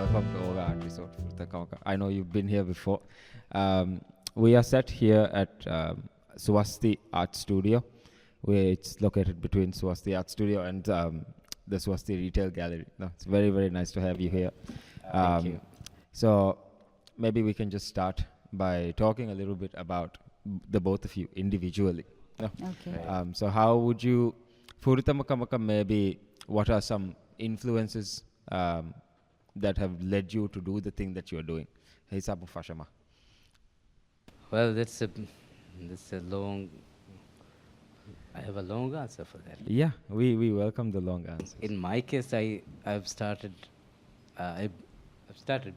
welcome to Oaga Art Resort. I know you've been here before. We are set here at Swasti Art Studio, where it's located between Swasti Art Studio and the Swasti Retail Gallery. No, it's very, very nice to have you here. Thank you. So maybe we can just start by talking a little bit about the both of you individually. No? Okay. So how would you, maybe what are some influences that have led you to do the thing that you're doing? Hisabu Fashama. Well, that's a long. I have a long answer for that. Yeah, we welcome the long answer. In my case, I've started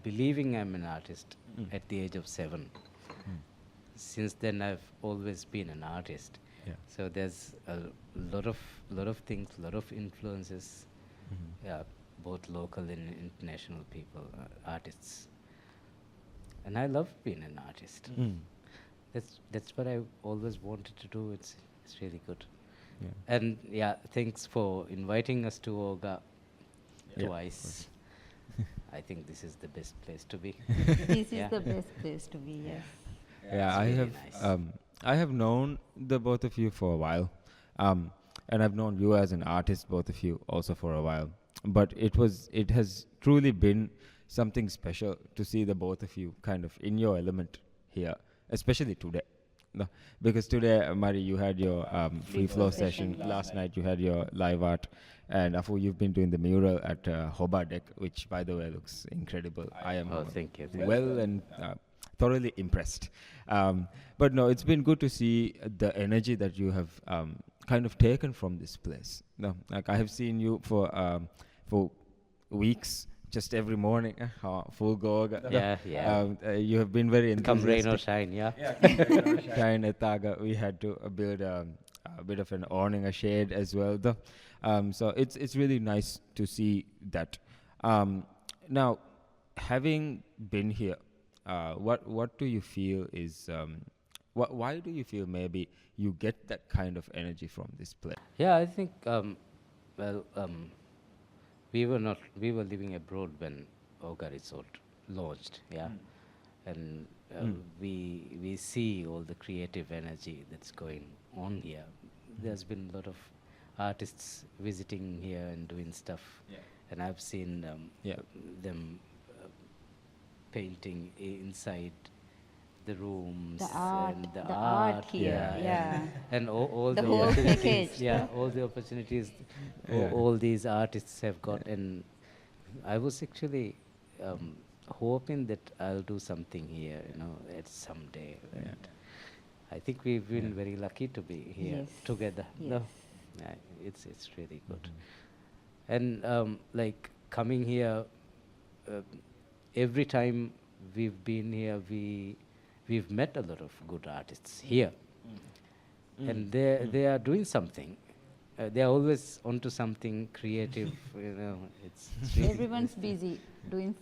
believing I'm an artist at the age of 7. Since then, I've always been an artist. Yeah. So there's a lot of things, a lot of influences. Yeah, both local and international people, artists. And I love being an artist. That's what I always wanted to do. It's really good. Yeah. And yeah, thanks for inviting us to Oaga Yeah, twice. I think this is the best place to be. This Yeah. is the best place to be, yes. Yeah, It's really nice. I have known the both of you for a while, and I've known you as an artist, both of you, also for a while. But it has truly been something special to see the both of you kind of in your element here, especially today. No, because today, Mari, you had your free flow session. Last night you had your live art, and Afu, you've been doing the mural at Hoba Deck, which, by the way, looks incredible. I am Oh, thank you. well and thoroughly impressed. But no, it's been good to see the energy that you have kind of taken from this place. No, like I have seen you for weeks, just every morning, full go. Yeah. You have been very Come rain or enthusiastic. shine, yeah. Shine at Taga, we had to build a bit of an awning, a shade as well. Though. So it's really nice to see that. Now, having been here, what do you feel is why do you feel maybe you get that kind of energy from this place? Yeah, I think we were living abroad when Oaga Resort launched, yeah, and we see all the creative energy that's going on here. There's been a lot of artists visiting here and doing stuff, and I've seen them painting inside the rooms The art, and the art here, yeah. and all The the whole opportunities, package. all the opportunities Yeah. all these artists have got, and I was actually hoping that I'll do something here, at someday. And I think we've been very lucky to be here Yes. together. Yes. No, it's really good. And like coming here, every time we've been here, we've met a lot of good artists here, and they are doing something. They are always onto something creative. It's really Everyone's busy doing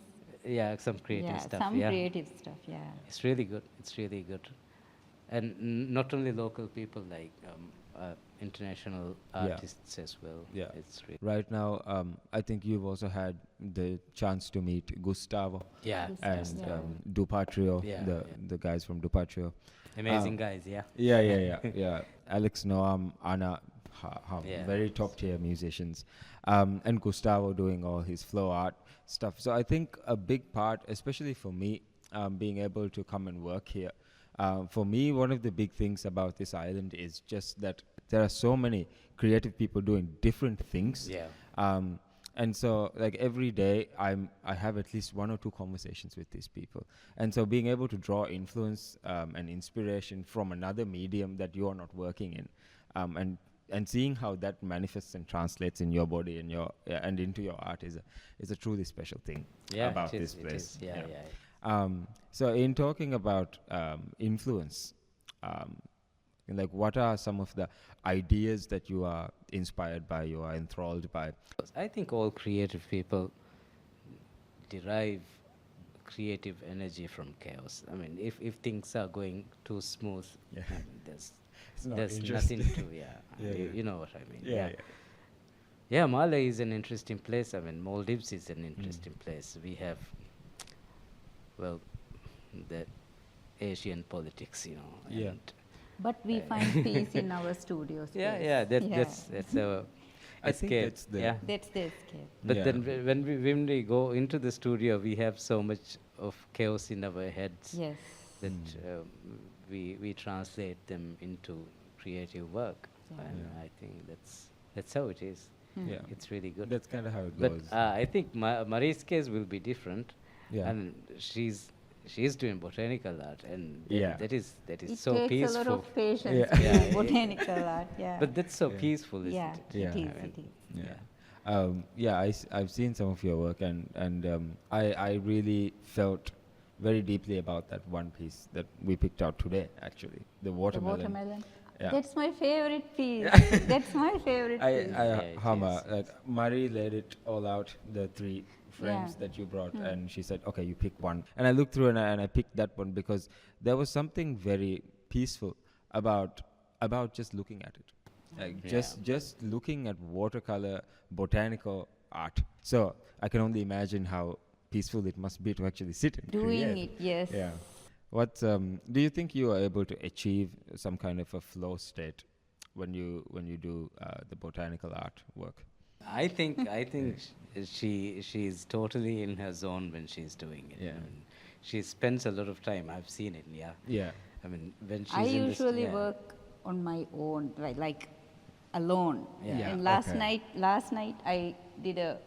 some creative stuff. some creative stuff, yeah. It's really good. It's really good, and not only local people, like international artists as well. Yeah. It's really Right now, I think you've also had the chance to meet Gustavo and Yeah. Dupatrio, Yeah, the guys from Dupatrio. amazing guys. Yeah. Yeah. Alex, Noam, Anna, Yeah. very top tier musicians, and Gustavo doing all his flow art stuff. So I think a big part, especially for me, being able to come and work here, for me, one of the big things about this island is just that there are so many creative people doing different things. Yeah. And so, like every day, I have at least 1 or 2 conversations with these people, and so being able to draw influence and inspiration from another medium that you are not working in, and seeing how that manifests and translates in your body and and into your art is a truly special thing about it this is, place. It is. Yeah. So in talking about influence, like what are some of the ideas that you are inspired by, you are enthralled by? I think all creative people derive creative energy from chaos. I mean, if things are going too smooth, Yeah. I mean, there's It's not nothing interesting. to, Yeah, you know what I mean. Yeah. Yeah, Malay is an interesting place. I mean, Maldives is an interesting place. We have, well, the Asian politics, you know. Yeah. and But we find peace in our studio space. yeah, that's our I think escape. that's the- yeah. That's the escape. But Yeah. then when we go into the studio, we have so much of chaos in our heads Yes. that we translate them into creative work, Yeah. and Yeah. I think that's how it is. Yeah. It's really good. That's kind of how it But goes. I think Marie's case will be different, Yeah. and she's doing botanical art, and Yeah. that is It so takes peaceful. a lot of patience Yeah. to Yeah. do botanical art. Yeah. But that's so Yeah. peaceful, isn't yeah, it? Yeah. it is. I mean, It is. Yeah. I've seen some of your work, and I really felt very deeply about that one piece that we picked out today. Actually, the The watermelon. watermelon. Yeah. That's my favorite piece. That's my favorite piece. Yeah, it Hama, is. like Marie laid it all out, the 3 frames Yeah. that you brought, and she said, "Okay, you pick one." And I looked through and I picked that one because there was something very peaceful about just looking at it, like Yeah. just looking at watercolor botanical art. So I can only imagine how peaceful it must be to actually sit and Doing create. it, yes. Yeah. What do you think you are able to achieve some kind of a flow state when you do the botanical art work? I think she's totally in her zone when she's doing it. Yeah. I mean, she spends a lot of time. I've seen it. Yeah. Yeah. I mean, when she's I in usually yeah. work on my own, right, like alone. Yeah. Yeah, And okay. last night I did a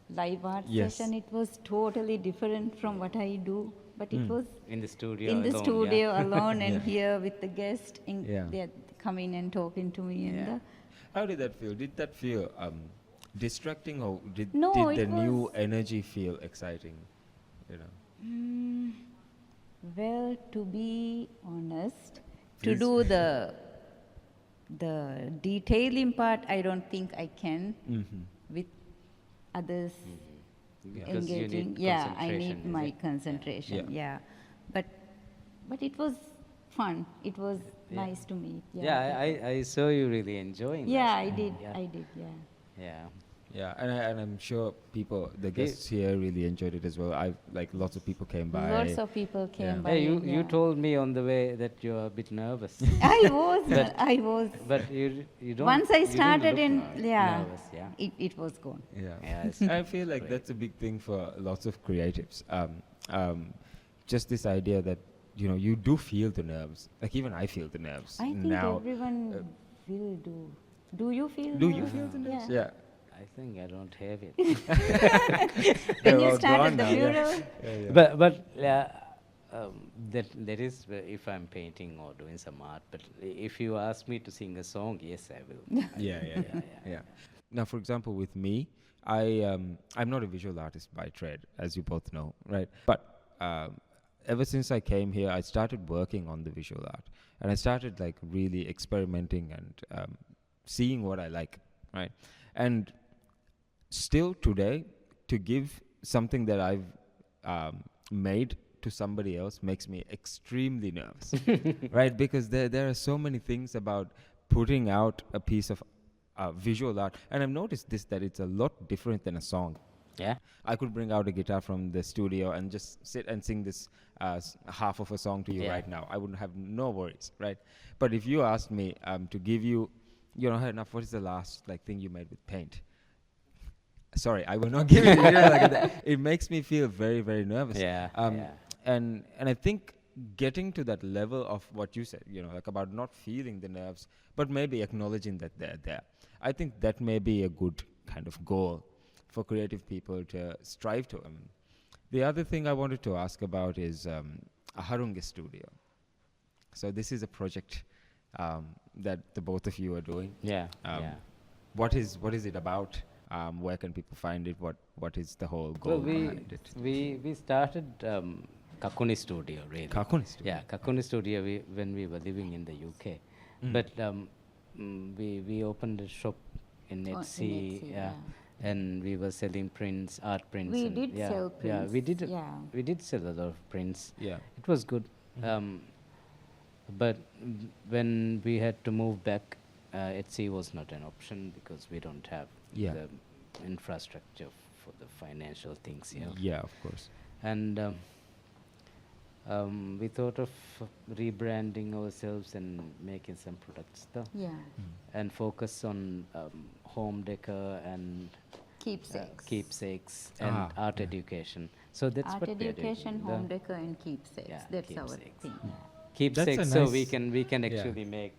live art Yes. session. It was totally different from what I do, but it was in the studio. in the alone, studio yeah. alone and Yeah. here with the guest. In Yeah. They're coming and talking to me. Yeah. And How did that feel? Did that feel distracting, or did No, the it new was- energy feel exciting? You know. well, to be honest, Please. to do the detailing part, I don't think I can Mm-hmm. with others Because you need engaging. Yeah, I concentration, need is my it? concentration. Yeah. But it was fun. It was Yeah. nice to meet. Yeah, I saw you really enjoying. Yeah, that. I did. Yeah. I did. Yeah. Yeah. Yeah, and I'm sure the guests here really enjoyed it as well. Lots of people came by. Lots of people came Yeah. by. Hey, you yeah. told me on the way that you're a bit nervous. I was. But- I was. But you don't. Once I you didn't started look in, nervous, yeah. it was gone. Yeah. Yeah, it's I feel like great. that's a big thing for lots of creatives. Just this idea that you do feel the nerves. Like even I feel the nerves I think now. everyone will do. Do you feel? Do you nervous? feel the nerves? Yeah. Yeah. I think I don't have it. When They're you all started gone the now, yeah. mural, But that is if I'm painting or doing some art. But if you ask me to sing a song, yes, I will. Yeah. Now, for example, with me, I'm not a visual artist by trade, as you both know, right? But ever since I came here, I started working on the visual art, and I started like really experimenting and seeing what I like, right? And still today, to give something that I've made to somebody else makes me extremely nervous, right? Because there are so many things about putting out a piece of visual art, and I've noticed that it's a lot different than a song. Yeah. I could bring out a guitar from the studio and just sit and sing this half of a song to you Yeah. right now. I wouldn't have no worries, right? But if you asked me to give you, hey, Nuff, what is the last thing you made with paint? Sorry, I will not give it. Like that. It makes me feel very, very nervous. Yeah. And I think getting to that level of what you said, about not feeling the nerves, but maybe acknowledging that they're there. I think that may be a good kind of goal for creative people to strive to. The other thing I wanted to ask about is Aharunge Studio. So this is a project that the both of you are doing. Yeah. What is it about? Where can people find it? What is the whole goal Well, behind it? we started Kakuni Studio, really. Kakuni Studio. Yeah, Kakuni Studio when we were living in the UK. Mm. But we opened a shop in Oh, in Etsy, Etsy, yeah, and we were selling prints, art prints. we and did yeah, sell Yeah, prints. we did. Yeah. We did sell a lot of prints. Yeah. It was good. But when we had to move back Etsy was not an option because we don't have Yeah. the infrastructure for the financial things here. Yeah, of course. And we thought of rebranding ourselves and making some products though, Yeah. and focus on home decor and Keepsakes. and art yeah. education. So that's Art what we are education, doing. home decor, and keepsakes. Yeah, That's our keepsakes. thing. Keepsakes, That's a so we nice- can yeah. actually make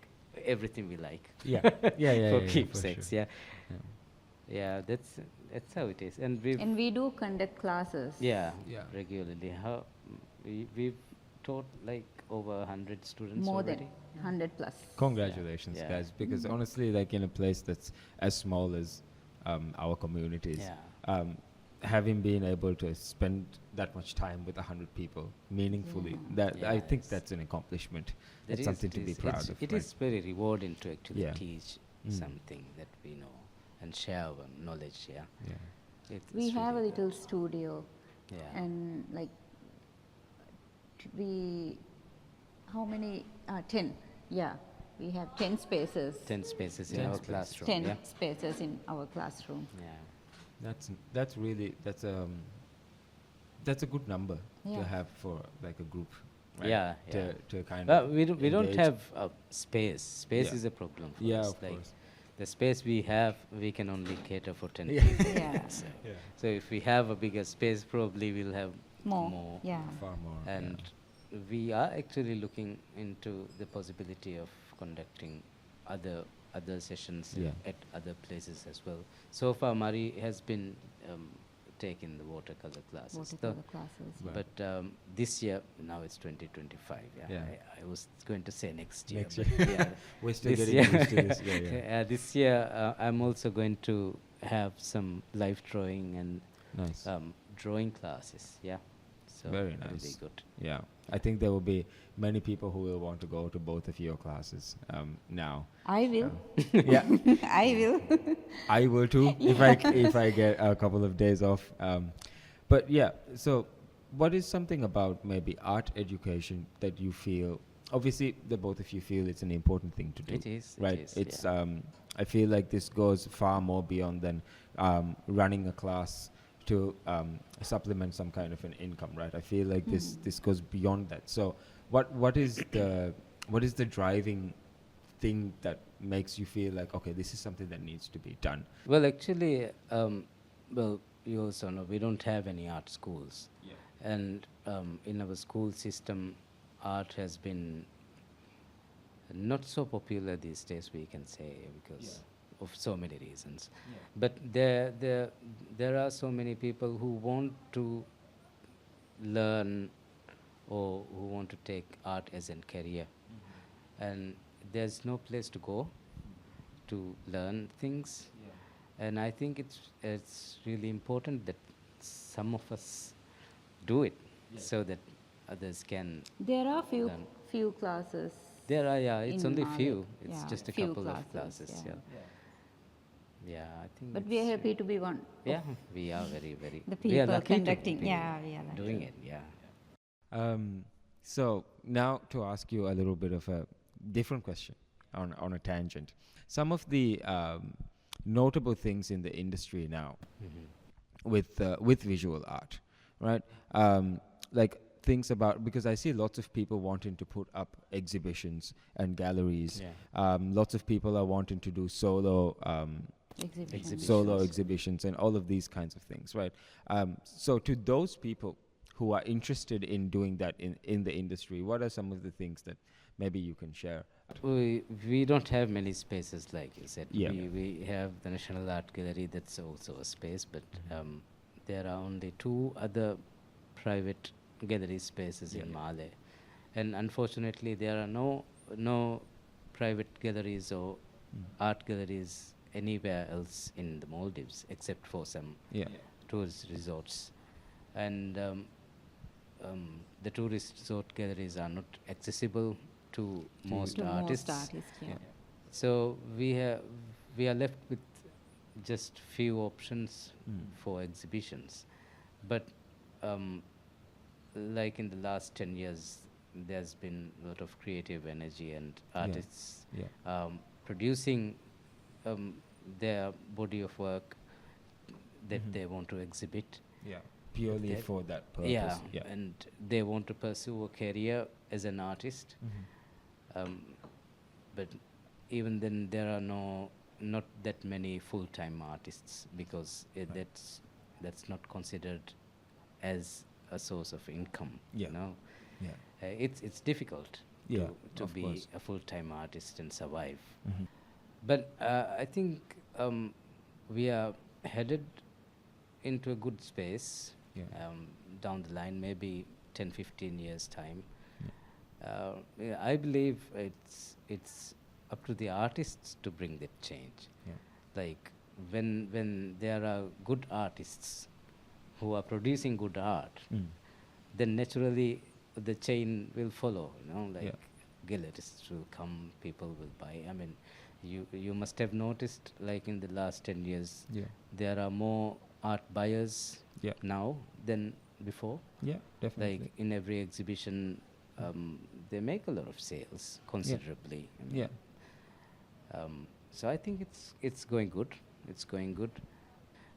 everything we like. Yeah. Yeah, For for keepsakes, sure. yeah. Yeah, that's how it is. And we've And we do conduct classes. yeah, Yeah. regularly. How we've taught like over 100 students More already. than 100 plus. Congratulations, Yeah. guys, because honestly, like in a place that's as small as our communities, Yeah. having been able to spend that much time with 100 people meaningfully, that Yeah, I think it's- that's an accomplishment. It It's is- something it to be is- proud it's- of. It right? is very rewarding to actually Yeah. teach Mm. something that we know and share our knowledge. Yeah, Yeah. We it's have a really little studio, good. Yeah. and like how many? 10. Yeah, we have 10 spaces. 10 spaces in 10 our spaces. classroom. 10 Yeah. spaces in our classroom. Yeah. That's really that's a good number Yeah. to have for like a group. Right? Yeah, To kind Well, of we don't engage. have space. Space Yeah. is a problem for Yeah, us. of Like course. the space we have, we can only cater for 10 Yeah. people. Yeah. So, Yeah. so if we have a bigger space, probably we'll have More. Yeah. Far more. And we are actually looking into the possibility of conducting other sessions Yeah. at other places as well. So far, Mari has been taking the watercolor classes. Watercolor classes. Right. But this year, now it's 2025. Yeah, Yeah. I was going to say next year. Next but year. yeah, We're still this getting year, used to this. Yeah, yeah. this year, I'm also going to have some live drawing and Nice. drawing classes. Yeah, so Very it'll nice. be good. Yeah, I think there will be many people who will want to go to both of your classes now. I will. Yeah, I will. I will too if I get a couple of days off. But yeah, so what is something about maybe art education that you feel? Obviously, the both of you feel it's an important thing to do. It is. Right. It is, It's yeah. I feel like this goes far more beyond than running a class to supplement some kind of an income, right? I feel like this goes beyond that. So what is the driving thing that makes you feel like, okay, this is something that needs to be done? Well, actually, well, you also know we don't have any art schools. Yeah. And in our school system, art has been not so popular these days, we can say, because of so many reasons. But there are so many people who want to learn or who want to take art as a career. And there's no place to go to learn things. And I think it's really important that some of us do it so that others can. There are Done. few classes. There are, yeah, it's in only Mali. few. It's Yeah, just a few couple of classes. yeah. Yeah, I think. But we are happy to be one. of Yeah, we are very, very. The we are people lucky to conducting. be Yeah, we are lucky. doing it. Yeah. So now to ask you a little bit of a different question on a tangent. Some of the notable things in the industry now with visual art, right? Like things about, because I see lots of people wanting to put up exhibitions and galleries. Yeah. Lots of people are wanting to do solo Exhibitions. exhibitions and all of these kinds of things, right? So to those people who are interested in doing that in the industry, what are some of the things that maybe you can share? We don't have many spaces like you said. Yeah. We have the National Art Gallery, that's also a space, but there are only 2 other private gallery spaces in Male. And unfortunately, there are no private galleries or art galleries anywhere else in the Maldives except for some tourist resorts. And the tourist resort galleries are not accessible to most To artists. most artists, yeah. So we are left with just few options for exhibitions. But like in the last 10 years, there's been a lot of creative energy and artists producing their body of work that they want to exhibit. Yeah. Purely That- for that purpose. Yeah, and they want to pursue a career as an artist. But even then, there are not that many full-time artists, because that's not considered as a source of income. Yeah. You know, Yeah. it's difficult Yeah, to of be course. a full-time artist and survive. Mhm. But I think we are headed into a good space Yeah. down the line, maybe 10, 15 years time. Yeah, I believe it's up to the artists to bring that change. Yeah. Like when there are good artists who are producing good art, then naturally the chain will follow. You know, like galleries will come, people will buy. I mean, you must have noticed, like in the last 10 years, Yeah. there are more art buyers Yeah. now than before. Yeah, definitely. Like in every exhibition, they make a lot of sales considerably. I mean, Yeah. So I think it's going good. It's going good,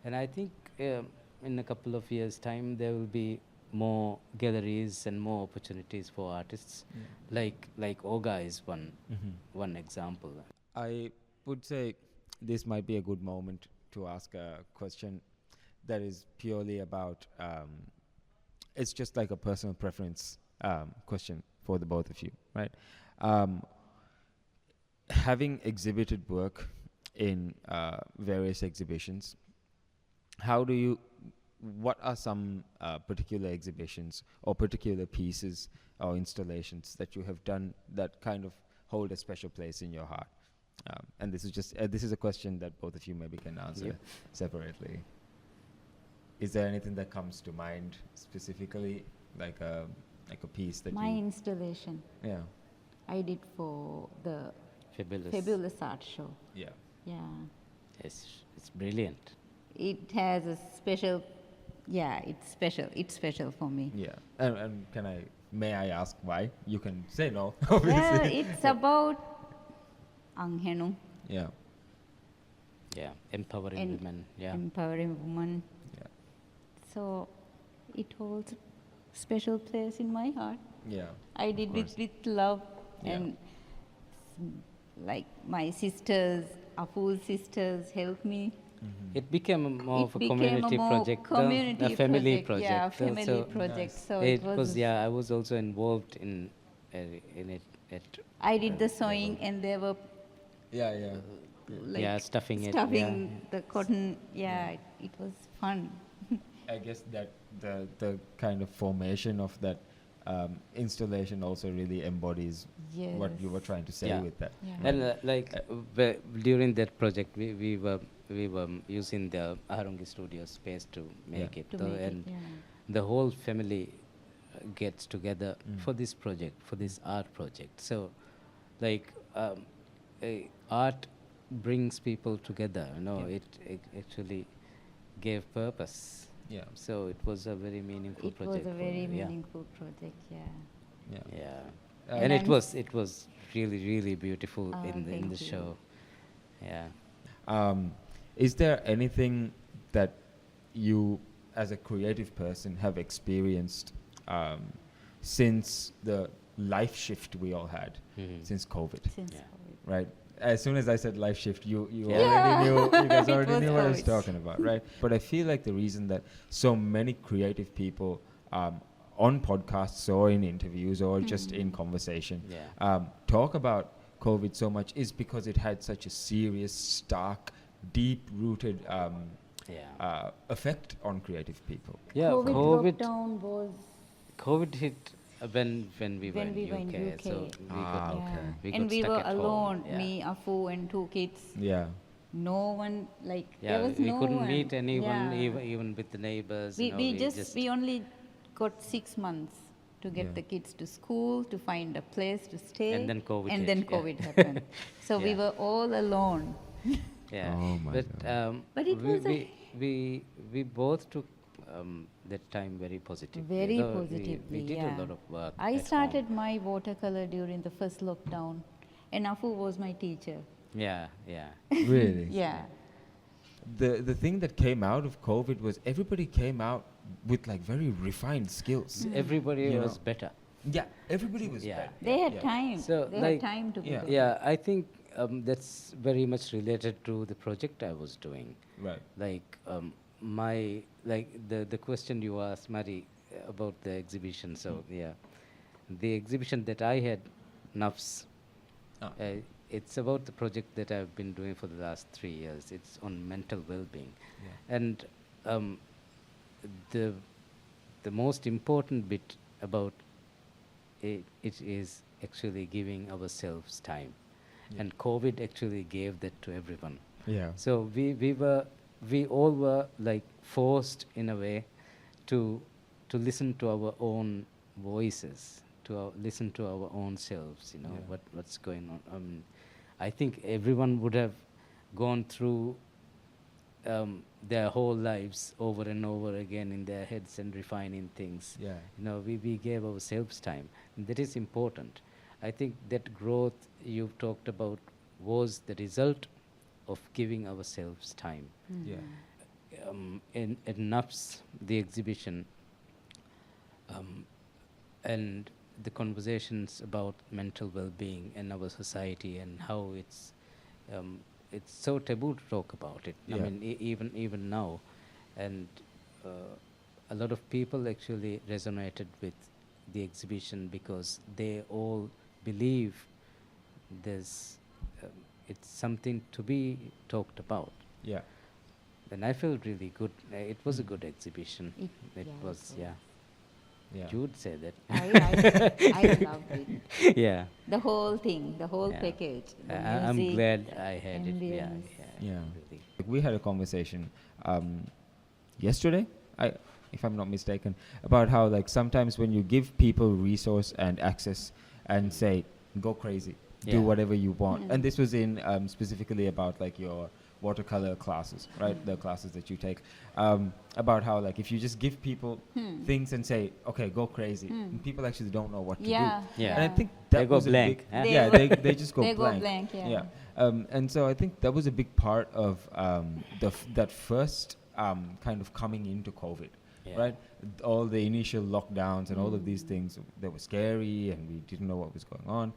and I think in a couple of years' time there will be more galleries and more opportunities for artists. Like Oaga is one example. I would say this might be a good moment to ask a question that is purely about, it's just like a personal preference question for the both of you, right? Having exhibited work in various exhibitions, what are some particular exhibitions or particular pieces or installations that you have done that kind of hold a special place in your heart? And this is just this is a question that both of you maybe can answer separately. Is there anything that comes to mind specifically, like a piece that My you? installation Yeah. I did for the Fabulous. Fabulous Art Show. Yeah. Yeah. It's brilliant. It has a special, it's special. It's special for me. Yeah. And may I ask why? You can say no, Well, obviously. it's about Anghenu Yeah. Yeah, empowering and women. Yeah. empowering women. Yeah. So it holds a special place in my heart. Yeah. I of did course. it with love, Yeah. and like my sisters, Afu's sisters helped me. It became more It of a became community a more project, community a family project. Yeah, project. family So project. Nice. So it was. Yeah, I was also involved in it. I did the sewing, and they were Yeah. Yeah. like Yeah, stuffing it, stuffing the cotton. Yeah, it was fun. I guess that the kind of formation of that installation also really embodies what you were Yes. trying to say Yeah. with that. Yeah. And during that project, we were using the Aharunge Studio space to make it, To make it, and yeah. the whole family gets together for this project, for this art project. So, like, art brings people together. You know, Yeah. it actually gave purpose. Yeah. So it was a very meaningful It project. was a for very me, yeah. meaningful project. Yeah. Yeah. Yeah, And and I'm it was really beautiful Oh, in thank the you. show. Yeah. Is there anything that you, as a creative person, have experienced since the life shift we all had since COVID? Since Yeah. COVID. Right? As soon as I said life shift, you Yeah. already knew. You guys It already was knew what I was COVID. talking about, right? But I feel like the reason that so many creative people on podcasts or in interviews or just in conversation Yeah. talk about COVID so much is because it had such a serious, stark, deep-rooted effect on creative people. Yeah, COVID lockdown was COVID hit when we were when in we were in UK. So UK. we got, okay. we and got we stuck were at home, alone. yeah. Me, Afu, and 2 kids. Yeah. No one like Yeah, there was we no couldn't one. meet anyone, Yeah. even with the neighbors. We, you know, we only got 6 months to get Yeah. the kids to school, to find a place to stay. And then COVID And hit, then yeah. COVID happened. So we Yeah. were all alone. Yeah. Oh my but God. But it was we both took that time very positively. Very Though positively. We did yeah. a lot of work. I at started home. my watercolor during the first lockdown, and Afu was my teacher. Yeah, yeah. Really? Yeah. The thing that came out of COVID was everybody came out with like very refined skills. Everybody You was know. better. Yeah, everybody was Yeah. better. They had Yeah. time. So, they like, had time to be yeah. better. Yeah, I think that's very much related to the project I was doing. Right. Like the question you asked, Mary, about the exhibition. So yeah, the exhibition that I had, Nuffs. Ah. It's about the project that I've been doing for the last 3 years. It's on mental well-being, Yeah. and um, the the most important bit about it is actually giving ourselves time, Yeah. and COVID actually gave that to everyone. Yeah. So we all were like forced in a way to listen to our own voices, listen to our own selves. You know Yeah. what's going on. I think everyone would have gone through their whole lives over and over again in their heads and refining things. Yeah. You know, we gave ourselves time. And that is important. I think that growth you've talked about was the result of giving ourselves time. Yeah. In Nuff's, the exhibition, and the conversations about mental well-being in our society and how it's so taboo to talk about it. I Yeah. mean, even now, and a lot of people actually resonated with the exhibition because they all believe there's it's something to be talked about. Yeah. And I felt really good. It was a good exhibition. It- It yeah, it was, was. yeah. Yeah. You would say that. I loved it. Yeah. The whole thing, the whole Yeah. package. The I'm music, glad I had it. Yeah, ambience. Yeah. really. We had a conversation yesterday, if I'm not mistaken, about how like sometimes when you give people resource and access and say go crazy, do Yeah. whatever you want, and this was in specifically about like your watercolor classes, right? The classes that you take, about how like if you just give people things and say okay go crazy, and people actually don't know what to Yeah. do. Yeah. And I think that They go was a blank, big, huh? yeah, they just go They blank. go blank, yeah. And so I think that was a big part of that first kind of coming into COVID, Yeah. right? All the initial lockdowns and all of these things, they were scary and we didn't know what was going on.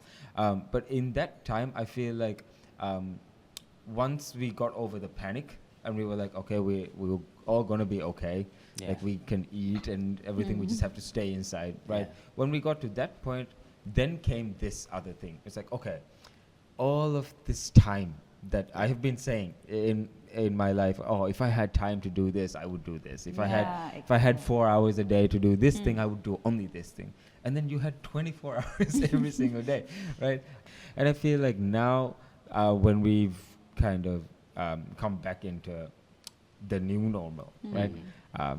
But in that time, I feel like once we got over the panic and we were like, okay, we're all going to be okay. Yeah. Like we can eat and everything, we just have to stay inside, right? Yeah. When we got to that point, then came this other thing. It's like, okay, all of this time that I have been saying in my life, oh, if I had time to do this, I would do this. If I had 4 hours a day to do this thing, I would do only this thing. And then you had 24 hours every single day, right? And I feel like now when we've kind of come back into the new normal, right?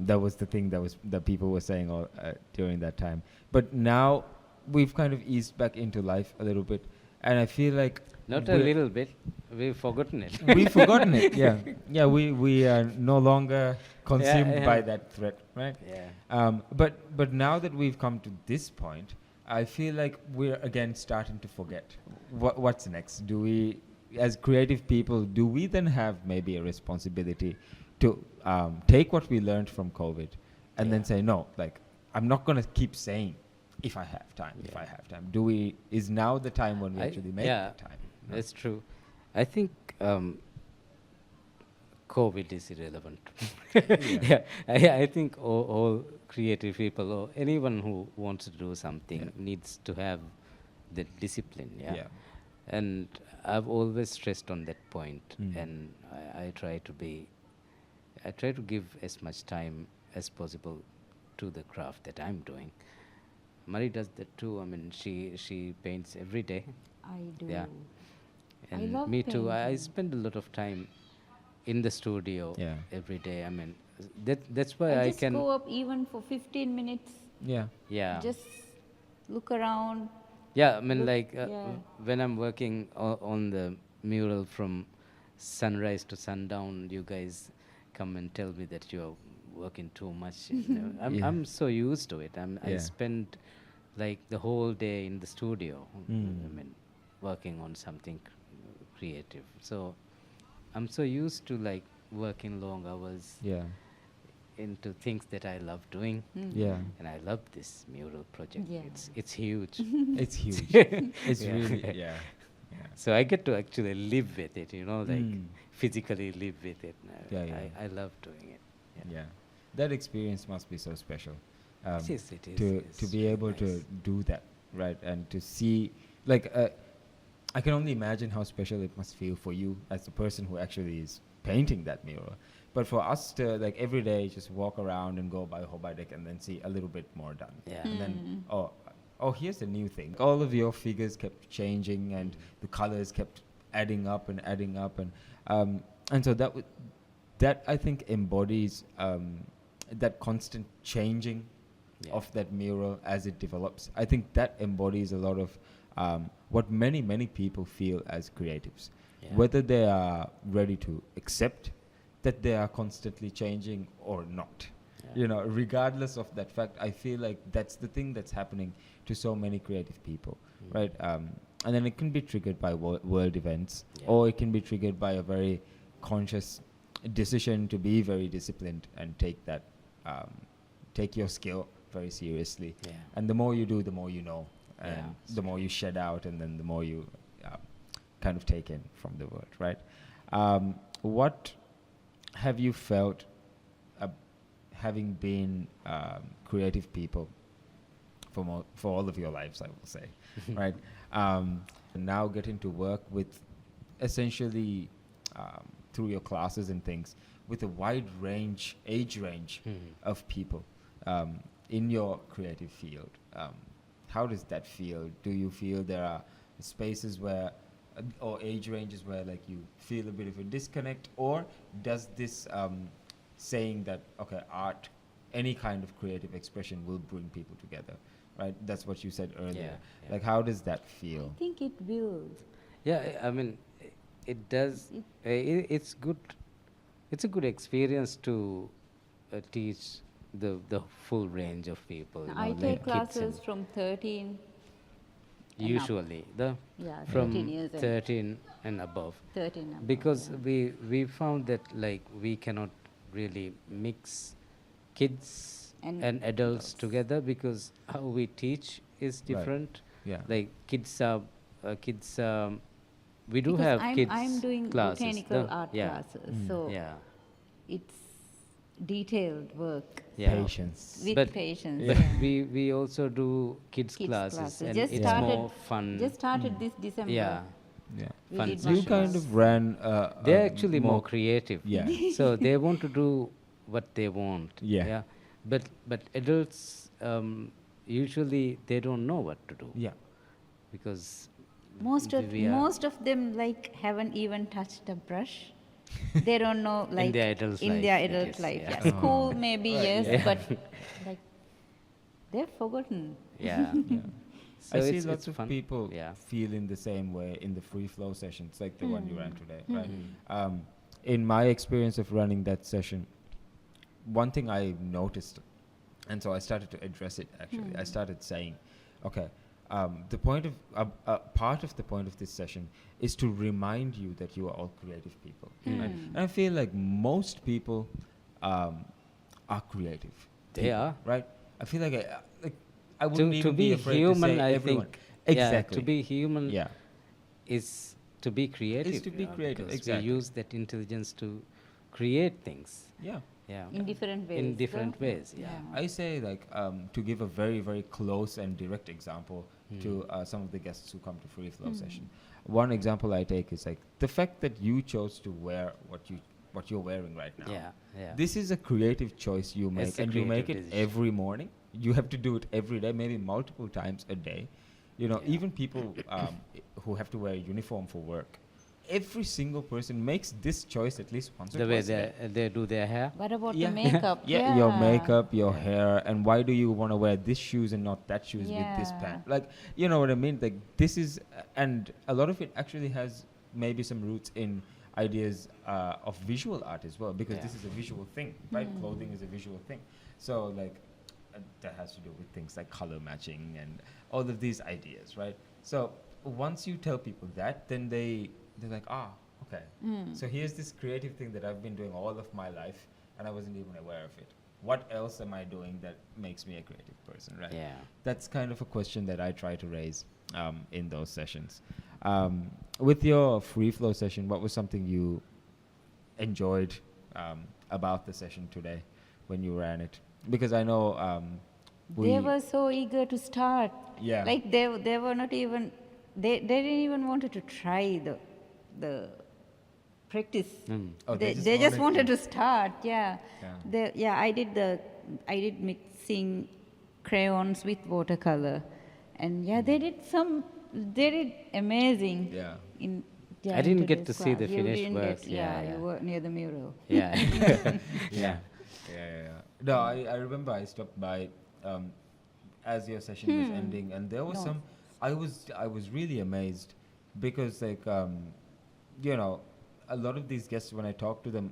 That was the thing that people were saying all, during that time. But now we've kind of eased back into life a little bit, and I feel like Not a little bit. We've forgotten it. we've forgotten it. Yeah, yeah. We are no longer consumed yeah. by that threat, right? Yeah. But now that we've come to this point, I feel like we're again starting to forget what's next. Do we, as creative people, do we then have maybe a responsibility to take what we learned from COVID and then say no? Like I'm not going to keep saying if I have time. If I have time, is now the time when we actually make the time? No? That's true. I think COVID is irrelevant. Yeah. I think all creative people or anyone who wants to do something needs to have the discipline. Yeah. And I've always stressed on that point, and I try to give as much time as possible to the craft that I'm doing. Mari does that too. I mean, she paints every day. I do. Yeah. I And love me too. I painting. spend a lot of time in the studio every day. I mean, that's why I I just can. go up even for 15 minutes, Yeah. Yeah. just look around. Yeah. I mean, look- like yeah. when I'm working on the mural from sunrise to sundown, you guys come and tell me that you're working too much. You know. I'm so used to it. I Yeah. spend like the whole day in the studio. I Mm. mean, working on something creative. So I'm so used to like working long hours Yeah. into things that I love doing, Yeah. and I love this mural project. Yeah. It's huge. It's huge. It's Yeah. really, yeah. Yeah. So I get to actually live with it, like Mm. physically live with it. Yeah, yeah. I love doing it. Yeah. That experience must be so special. It is. To It's be really able to nice. do that, right? And to see, like, I can only imagine how special it must feel for you as the person who actually is painting that mural. But for us to, like, every day just walk around and go by Hobaidik and then see a little bit more done. Yeah. And then, oh, here's a new thing. All of your figures kept changing and the colors kept adding up. And so that I think embodies that constant changing of that mural as it develops. I think that embodies a lot of what many people feel as creatives, Yeah. whether they are ready to accept that they are constantly changing or not. Yeah. Regardless of that fact, I feel like that's the thing that's happening to so many creative people, right? And then it can be triggered by world events, Yeah. or it can be triggered by a very conscious decision to be very disciplined and take your skill very seriously. Yeah. And the more you do, the more you know, and Yeah. the more you shed out, and then the more you kind of take in from the world, right? What have you felt having been creative people for all of your lives, I will say, right? Now getting to work with essentially through your classes and things with a wide age range of people in your creative field. How does that feel? Do you feel there are spaces where or age ranges where like you feel a bit of a disconnect, or does this saying that art, any kind of creative expression will bring people together, right? That's what you said earlier. Yeah. Like, how does that feel? I think it will. Yeah, I mean, it does. It's good. It's a good experience to teach the full range of people. I like take kids classes and from 13 and up. usually Yeah, from 13 years and 13 and above, 13 above, because yeah. we found that like we cannot really mix kids And and adults together, because how we teach is Right. different. Yeah. Like kids are we do Because have kids I'm doing classes. botanical art yeah. classes, so Yeah. it's detailed work. Yeah. Patience. With But- patience. But yeah. we also do kids classes, and Just it's started, more fun. Just started this December. Yeah. Yeah. We Fun did So you one kind class. of ran. They're actually more creative. Yeah. So they want to do what they want. Yeah. But adults usually they don't know what to do, Yeah. because Most of them like haven't even touched a brush. They don't know like their adult in life, their that adult is, life. yeah. Yeah. School maybe yes, Yeah. but like they've forgotten. yeah. Yeah. So I see it's lots of fun. people Yeah. feeling the same way in the free flow sessions, like the one you ran today, right? Mm. In my experience of running that session, one thing I noticed, and so I started to address it actually. I started saying, okay, the point of part of the point of this session is to remind you that you are all creative people. Right? And I feel like most people are creative. They people, are. right. I feel like I wouldn't To even be be afraid human, to say I everyone. think. Exactly. Yeah, to be human Yeah. is to be creative. to be creative, because exactly. we use that intelligence to create things. Yeah. Yeah. In different ways. In different ways. Yeah. I say like to give a very very close and direct example to some of the guests who come to free flow session. One example I take is like the fact that you chose to wear what you're wearing right now. Yeah. Yeah. This is a creative choice you make, It's a and you make it creative decision. every morning. You have to do it every day, maybe multiple times a day. Even people who have to wear a uniform for work, every single person makes this choice at least once or The way twice a day. they do their hair. What about Yeah. the makeup? Yeah, your makeup, your Yeah. hair, and why do you want to wear this shoes and not that shoes with this Yeah. pant? Like, you know what I mean? Like, this is, and a lot of it actually has maybe some roots in ideas of visual art as well, because this Yeah. is a visual thing, right? Clothing is a visual thing. So, like, that has to do with things like color matching and all of these ideas, right? So, once you tell people that, then they they're like, okay. So here's this creative thing that I've been doing all of my life, and I wasn't even aware of it. What else am I doing that makes me a creative person, right? Yeah. That's kind of a question that I try to raise in those sessions. With your free flow session, what was something you enjoyed about the session today when you ran it? Because I know they were so eager to start. Yeah. Like they were not even, they didn't even wanted to try the practice. Oh, they just wanted to start. Yeah. Yeah. I did mixing crayons with watercolor, and they did amazing. Yeah. I didn't get to today's see the class. You finished didn't work. get- Yeah. you were near the mural. Yeah. Yeah. No, I remember I stopped by as your session was ending, and there was some. I was really amazed because like a lot of these guests, when I talked to them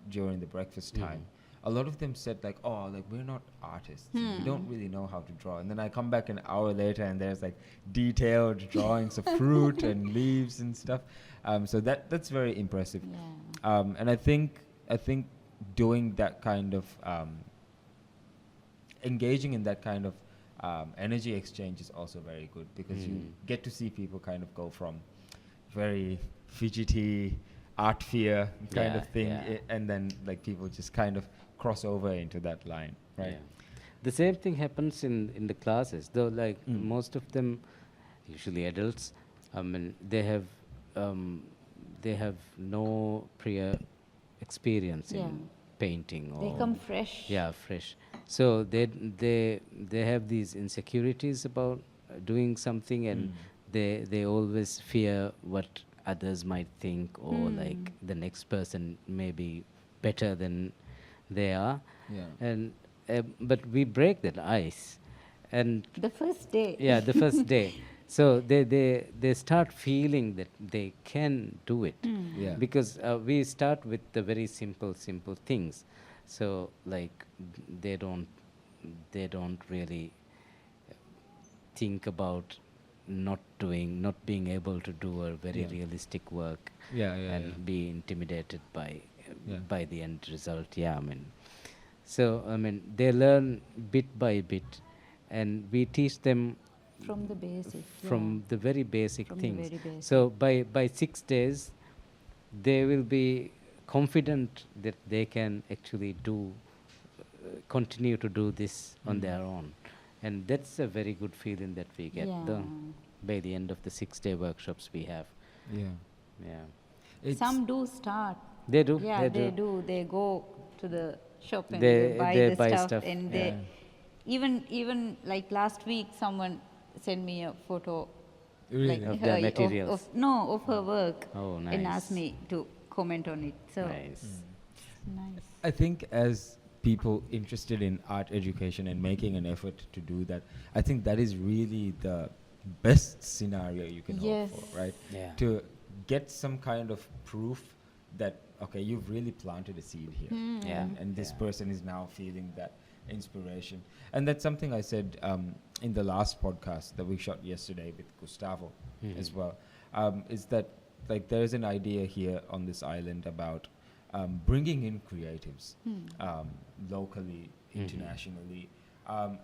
during the breakfast time, a lot of them said like, oh, like we're not artists, we don't really know how to draw. And then I come back an hour later and there's like detailed drawings of fruit and leaves and stuff. So that's very impressive. Yeah. And I think doing that kind of engaging in that kind of energy exchange is also very good, because you get to see people kind of go from very fidgety art fear kind of thing, and then like people just kind of cross over into that line, right? Yeah. The same thing happens in the classes, though. Like most of them, usually adults, I mean, they have no prior experience in painting. Or They come fresh. Yeah, fresh. So they have these insecurities about doing something, and they always fear what others might think, or like the next person may be better than they are. Yeah. And but we break that ice, and The first day. the first day. So they start feeling that they can do it, Yeah. because we start with the very simple things. So like they don't really think about not being able to do a very realistic work, and be intimidated by the end result. I mean, so I mean they learn bit by bit, and we teach them From the basic. from the very basic From the things. very basic. So by 6 days, they will be confident that they can actually continue to do this on their own, and that's a very good feeling that we get by the end of the 6-day workshops we have. It's Some do start. They do. Yeah, they do. They go to the shop and They they buy buy the stuff, stuff, and they even like last week someone sent me a photo Really? like Of their her- materials? of her work, Oh, and nice. asked me to comment on it. So Nice. nice. I think as people interested in art education and making an effort to do that, I think that is really the best scenario you can hope for, right? Yeah. To get some kind of proof that, okay, you've really planted a seed here. Yeah. And this person is now feeling that inspiration. And that's something I said in the last podcast that we shot yesterday with Gustavo as well, is that like there's an idea here on this island about bringing in creatives locally, internationally.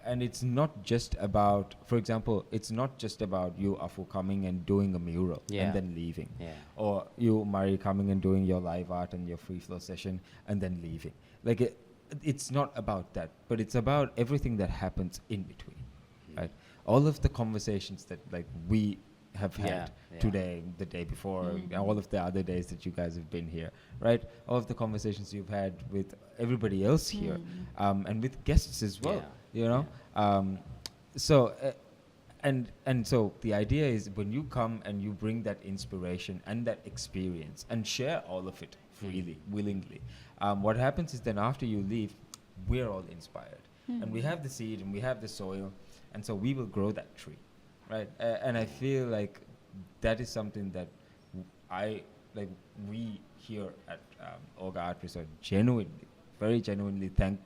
And it's not just about, for example, it's not just about you, Afu, coming and doing a mural and then leaving. Or you, Mari, coming and doing your live art and your free flow session and then leaving. Like it's not about that, but it's about everything that happens in between, right? All of the conversations that like we have had today, the day before, and all of the other days that you guys have been here, right? All of the conversations you've had with everybody else here, and with guests as well, you know? So the idea is when you come and you bring that inspiration and that experience and share all of it freely, willingly, what happens is then after you leave, we're all inspired. And we have the seed and we have the soil, and so we will grow that tree, right? And I feel like that is something that we here at Oaga Art Resort very genuinely thank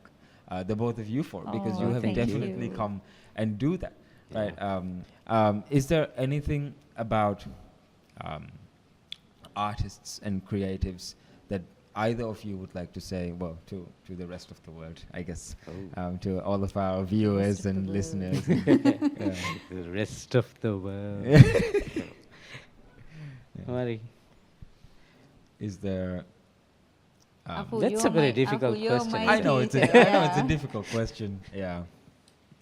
the both of you for, because you have thank definitely you. come and do that, right? Is there anything about artists and creatives that either of you would like to say, well, to the rest of the world, I guess, to all of our viewers and listeners. The rest of the world. Mary. Is there? Afu, That's you're a very my- difficult Afu, you're question. my I know it's a teacher. difficult question. Yeah.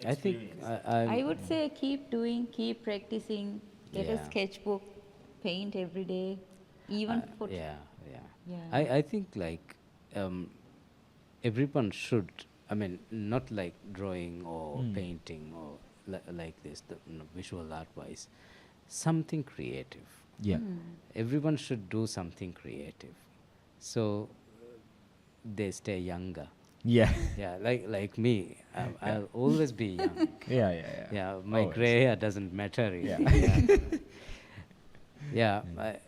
I think I would say keep doing, keep practicing, get a Yeah. sketchbook, paint every day, even put. yeah. Yeah. I think like everyone should. I mean, not like drawing or painting or like this, the visual art wise. Something creative. Yeah. Everyone should do something creative, so they stay younger. Yeah. Yeah, like me, I'll always be young. Yeah. Yeah, my Always. gray hair doesn't matter really. Yeah,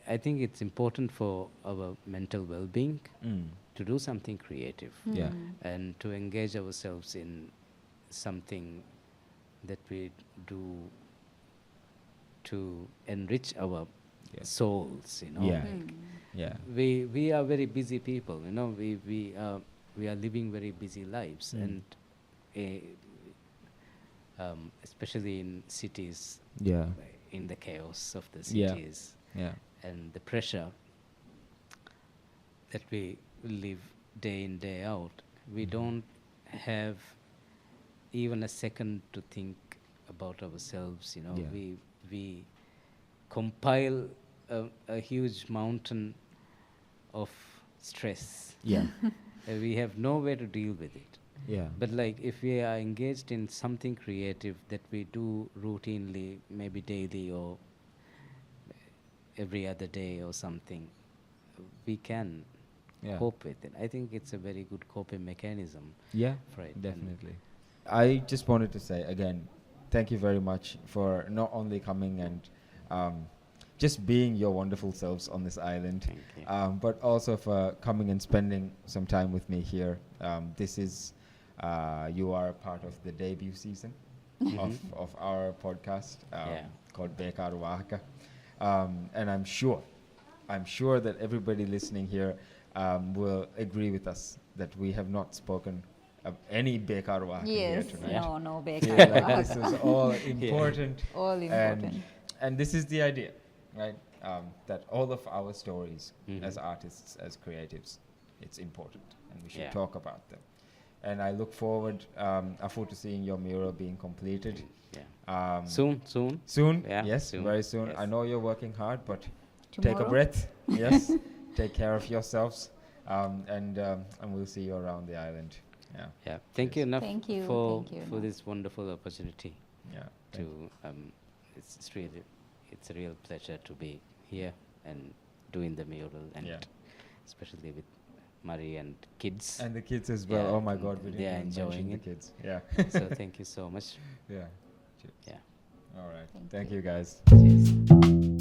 I think it's important for our mental well-being to do something creative Yeah. and to engage ourselves in something that we do to enrich our souls, you know. Yeah. like Yeah. we are very busy people, you know. We are living very busy lives, and especially in cities, Yeah. in the chaos of the Yeah. cities Yeah. and the pressure that we live day in day out, we don't have even a second to think about ourselves, you know. Yeah. We compile a huge mountain of stress. Yeah. We have no way to deal with it. Yeah. But like if we are engaged in something creative that we do routinely, maybe daily or every other day or something, we can Yeah. cope with it. I think it's a very good coping mechanism Yeah. for it. And Definitely. I just wanted to say again, thank you very much for not only coming and just being your wonderful selves on this island, Thank you. but also for coming and spending some time with me here. This is you are a part of the debut season of our podcast Yeah. called Beykaaru Vaahaka, and I'm sure that everybody listening here will agree with us that we have not spoken of any Beykaaru Vaahaka here Yes, tonight. no, Yeah, Beykaaru like this is all important. All important. And this is the idea, right? That all of our stories as artists, as creatives, it's important, and we should Yeah. talk about them. And I look forward, Afu, to seeing your mural being completed. Yeah. Soon. Soon? Yeah, Yes, soon. very soon. Yes. I know you're working hard, but take a Tomorrow? breath. Yes, take care of yourselves, and we'll see you around the island. Yeah. Yeah. Thank you enough Thank you, for thank you, for Nuff. this wonderful opportunity Yeah. to it's a real pleasure to be here and doing the mural, and Yeah. especially with Murray and kids. And the kids as well. Yeah, Oh my God, we they didn't are even mention enjoying the it. kids. Yeah. So thank you so much. Yeah. Cheers. Yeah. All right. Thank Thank you, guys. Cheers.